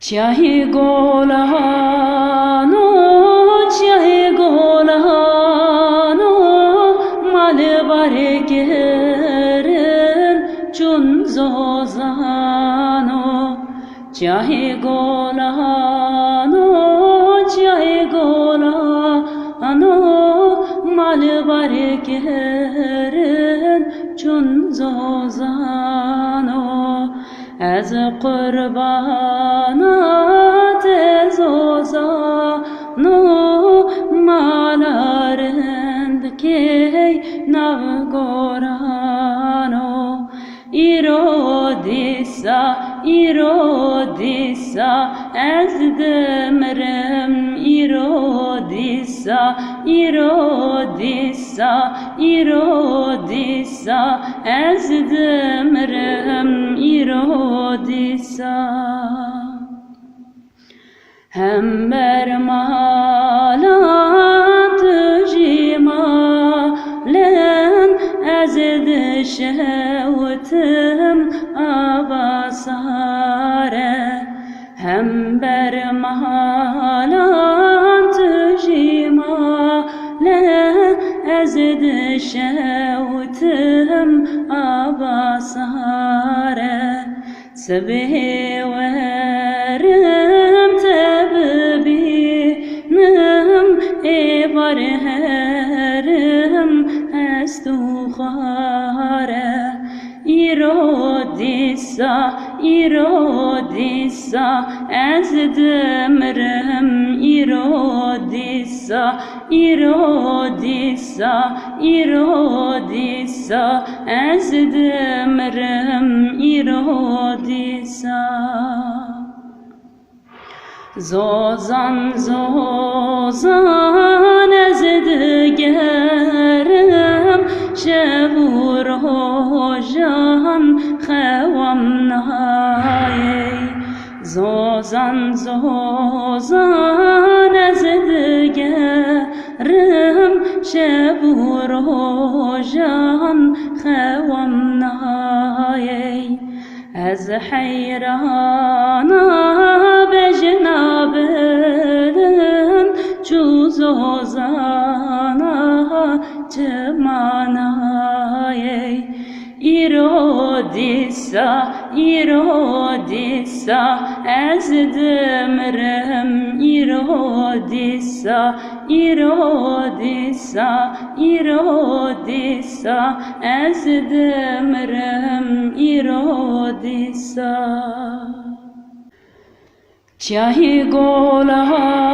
चाहे गोलानो mal barekerin çun zozano चाहे golano mal barekerin çun zozano az qurbanat zozano malarend key navgorano irodisa az demrem irodisa az demrem irodisa hem bermalat jimalen az şevtim abasare hem bermalat jimalen az şevtim abasare sebehi verim tebbinim ebarherim estukhare irodisa az demrem irodisa az demrem irodisa zozan az digerim şevur hojan xewam naye zozan az digerim şevur hojan xewam naye az hayrana bejnabin çuzozana tmanaye irodisa az demrem irodisa az demrem irodisa चाहे गोला